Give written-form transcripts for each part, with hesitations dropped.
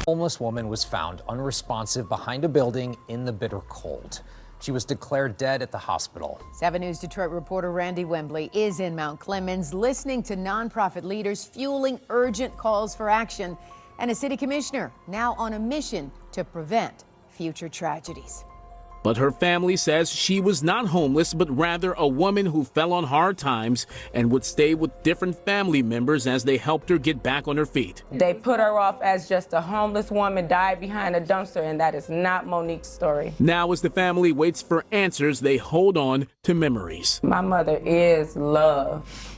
Homeless woman was found unresponsive behind a building in the bitter cold. She was declared dead at the hospital. 7 News Detroit reporter Randy Wembley is in Mount Clemens listening to nonprofit leaders fueling urgent calls for action, and a city commissioner now on a mission to prevent future tragedies. But her family says she was not homeless, but rather a woman who fell on hard times and would stay with different family members as they helped her get back on her feet. They put her off as just a homeless woman died behind a dumpster, and that is not Monique's story. Now, as the family waits for answers, they hold on to memories. My mother is love.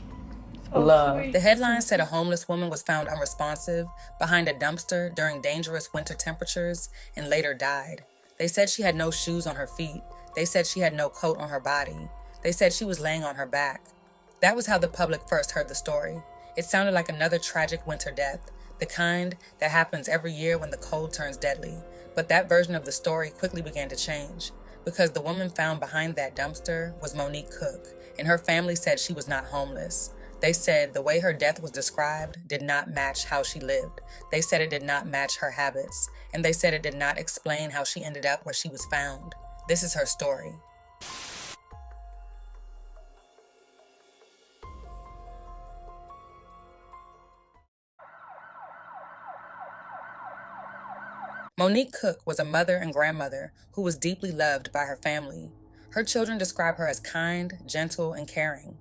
Love. The headline said a homeless woman was found unresponsive behind a dumpster during dangerous winter temperatures and later died. They said she had no shoes on her feet. They said she had no coat on her body. They said she was laying on her back. That was how the public first heard the story. It sounded like another tragic winter death, the kind that happens every year when the cold turns deadly. But that version of the story quickly began to change, because the woman found behind that dumpster was Monique Cook, and her family said she was not homeless. They said the way her death was described did not match how she lived. They said it did not match her habits, and they said it did not explain how she ended up where she was found. This is her story. Monique Cook was a mother and grandmother who was deeply loved by her family. Her children describe her as kind, gentle, and caring.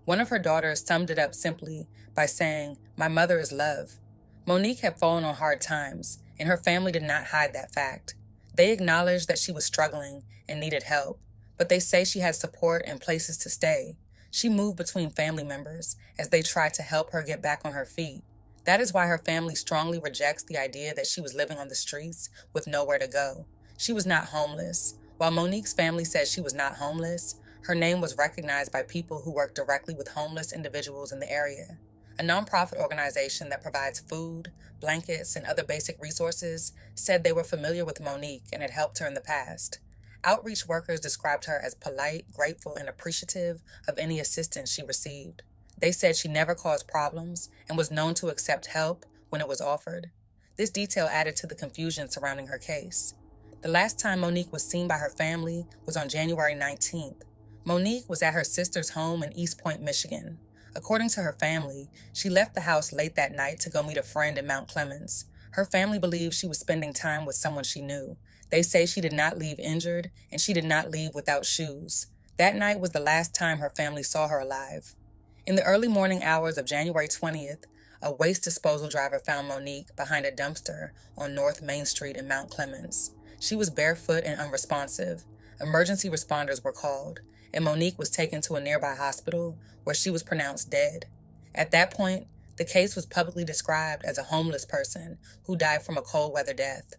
One of her daughters summed it up simply by saying, "My mother is love." Monique had fallen on hard times, and her family did not hide that fact. They acknowledged that she was struggling and needed help, but they say she had support and places to stay. She moved between family members as they tried to help her get back on her feet. That is why her family strongly rejects the idea that she was living on the streets with nowhere to go. She was not homeless. While Monique's family says she was not homeless, her name was recognized by people who work directly with homeless individuals in the area. A nonprofit organization that provides food, blankets, and other basic resources said they were familiar with Monique and had helped her in the past. Outreach workers described her as polite, grateful, and appreciative of any assistance she received. They said she never caused problems and was known to accept help when it was offered. This detail added to the confusion surrounding her case. The last time Monique was seen by her family was on January 19th. Monique was at her sister's home in East Point, Michigan. According to her family, she left the house late that night to go meet a friend in Mount Clemens. Her family believes she was spending time with someone she knew. They say she did not leave injured, and she did not leave without shoes. That night was the last time her family saw her alive. In the early morning hours of January 20th, a waste disposal driver found Monique behind a dumpster on North Main Street in Mount Clemens. She was barefoot and unresponsive. Emergency responders were called, and Monique was taken to a nearby hospital where she was pronounced dead. At that point, the case was publicly described as a homeless person who died from a cold weather death.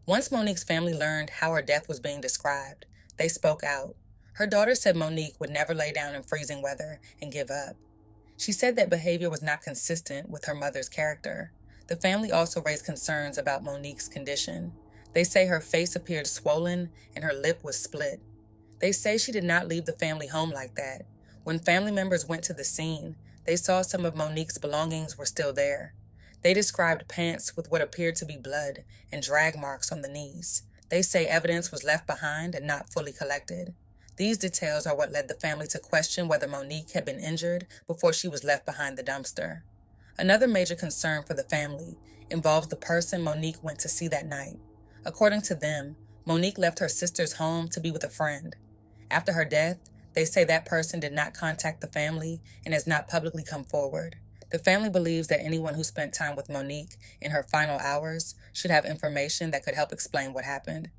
Once Monique's family learned how her death was being described, they spoke out. Her daughter said Monique would never lay down in freezing weather and give up. She said that behavior was not consistent with her mother's character. The family also raised concerns about Monique's condition. They say her face appeared swollen and her lip was split. They say she did not leave the family home like that. When family members went to the scene, they saw some of Monique's belongings were still there. They described pants with what appeared to be blood and drag marks on the knees. They say evidence was left behind and not fully collected. These details are what led the family to question whether Monique had been injured before she was left behind the dumpster. Another major concern for the family involves the person Monique went to see that night. According to them, Monique left her sister's home to be with a friend. After her death, they say that person did not contact the family and has not publicly come forward. The family believes that anyone who spent time with Monique in her final hours should have information that could help explain what happened.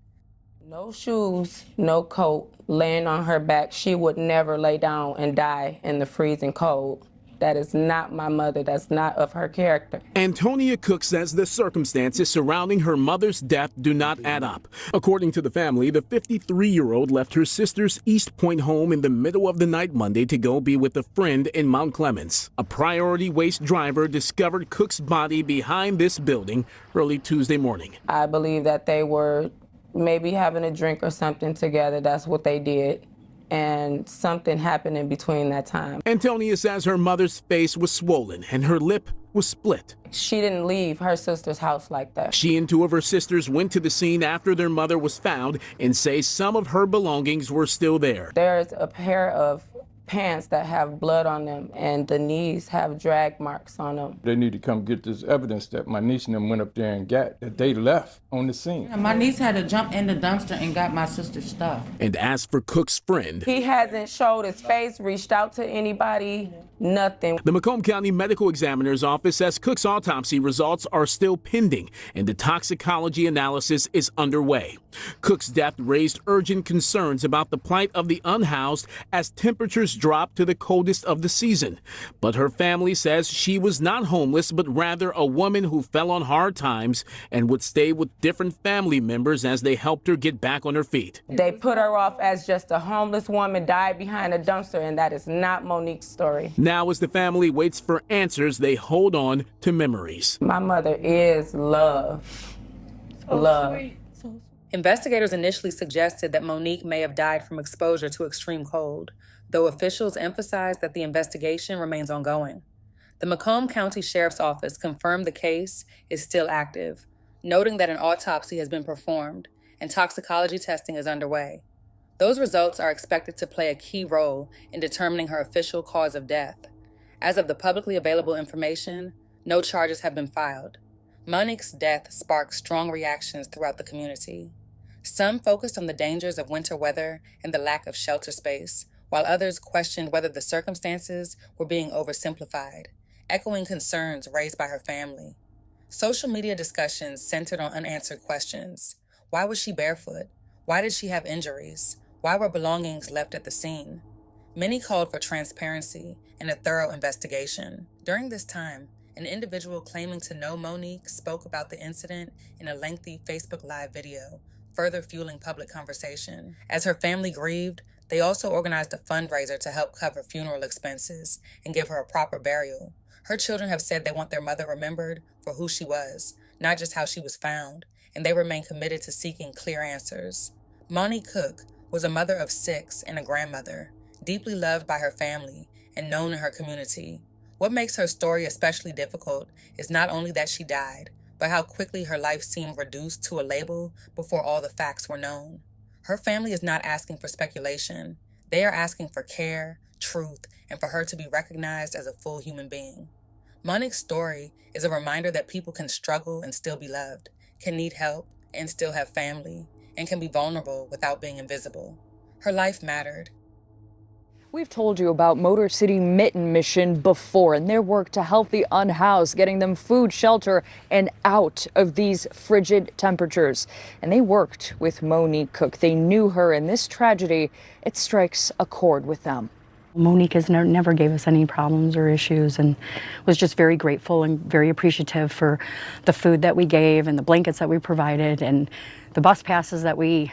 No shoes, no coat, laying on her back. She would never lay down and die in the freezing cold. That is not my mother. That's not of her character. Antonia Cook says the circumstances surrounding her mother's death do not add up. According to the family, the 53-year-old left her sister's East Point home in the middle of the night Monday to go be with a friend in Mount Clemens. A priority waste driver discovered Cook's body behind this building early Tuesday morning. I believe that they were maybe having a drink or something together. That's what they did. and something happened in between that time. Antonia says her mother's face was swollen and her lip was split. She didn't leave her sister's house like that. She and two of her sisters went to the scene after their mother was found and say some of her belongings were still there. There's a pair of pants that have blood on them, and the knees have drag marks on them. They need to come get this evidence that my niece and them went up there and got, that they left on the scene. My niece had to jump in the dumpster and got my sister's stuff. And as for Cook's friend, He hasn't showed his face, reached out to anybody, nothing. the Macomb County Medical Examiner's Office says Cook's autopsy results are still pending and the toxicology analysis is underway. Cook's death raised urgent concerns about the plight of the unhoused as temperatures dropped to the coldest of the season. But her family says she was not homeless, but rather a woman who fell on hard times and would stay with different family members as they helped her get back on her feet. They put her off as just a homeless woman died behind a dumpster, and that is not Monique's story. Now, as the family waits for answers, they hold on to memories. My mother is love. Love. Investigators initially suggested that Monique may have died from exposure to extreme cold, though officials emphasized that the investigation remains ongoing. The Macomb County Sheriff's Office confirmed the case is still active, noting that an autopsy has been performed and toxicology testing is underway. Those results are expected to play a key role in determining her official cause of death. As of the publicly available information, no charges have been filed. Monique's death sparked strong reactions throughout the community. Some focused on the dangers of winter weather and the lack of shelter space, while others questioned whether the circumstances were being oversimplified, echoing concerns raised by her family. Social media discussions centered on unanswered questions. Why was she barefoot? Why did she have injuries? Why were belongings left at the scene? Many called for transparency and a thorough investigation. During this time, an individual claiming to know Monique spoke about the incident in a lengthy Facebook Live video, further fueling public conversation. As her family grieved, they also organized a fundraiser to help cover funeral expenses and give her a proper burial. Her children have said they want their mother remembered for who she was, not just how she was found, and they remain committed to seeking clear answers. Monique Cook was a mother of 6 and a grandmother, deeply loved by her family and known in her community. What makes her story especially difficult is not only that she died, but how quickly her life seemed reduced to a label before all the facts were known. Her family is not asking for speculation. They are asking for care, truth, and for her to be recognized as a full human being. Monique's story is a reminder that people can struggle and still be loved, can need help and still have family, and can be vulnerable without being invisible. Her life mattered. We've told you about Motor City Mitten Mission before and their work to help the unhoused, getting them food, shelter, and out of these frigid temperatures. And they worked with Monique Cook. They knew her, and this tragedy, it strikes a chord with them. Monique has never gave us any problems or issues and was just very grateful and very appreciative for the food that we gave and the blankets that we provided and the bus passes that we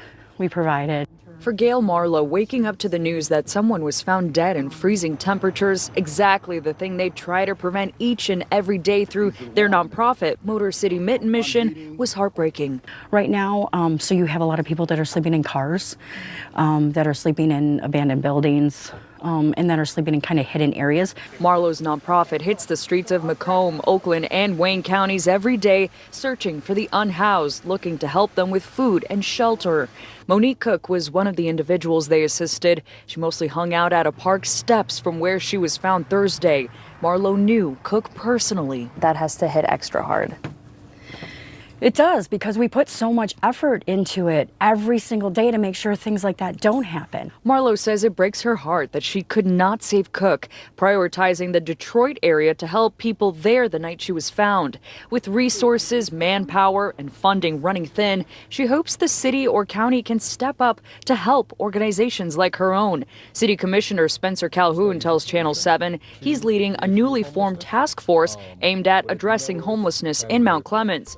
provided. For Gail Marlowe, waking up to the news that someone was found dead in freezing temperatures, exactly the thing they try to prevent each and every day through their nonprofit, Motor City Mitten Mission, was heartbreaking. Right now, so you have a lot of people that are sleeping in cars, that are sleeping in abandoned buildings, and that are sleeping in kind of hidden areas. Marlowe's nonprofit hits the streets of Macomb, Oakland, and Wayne counties every day, searching for the unhoused, looking to help them with food and shelter. Monique Cook was one of the individuals they assisted. She mostly hung out at a park steps from where she was found Thursday. Marlowe knew Cook personally. That has to hit extra hard. It does, because we put so much effort into it every single day to make sure things like that don't happen. Marlowe says it breaks her heart that she could not save Cook, prioritizing the Detroit area to help people there the night she was found. With resources, manpower, and funding running thin, she hopes the city or county can step up to help organizations like her own. City Commissioner Spencer Calhoun tells Channel 7 he's leading a newly formed task force aimed at addressing homelessness in Mount Clemens.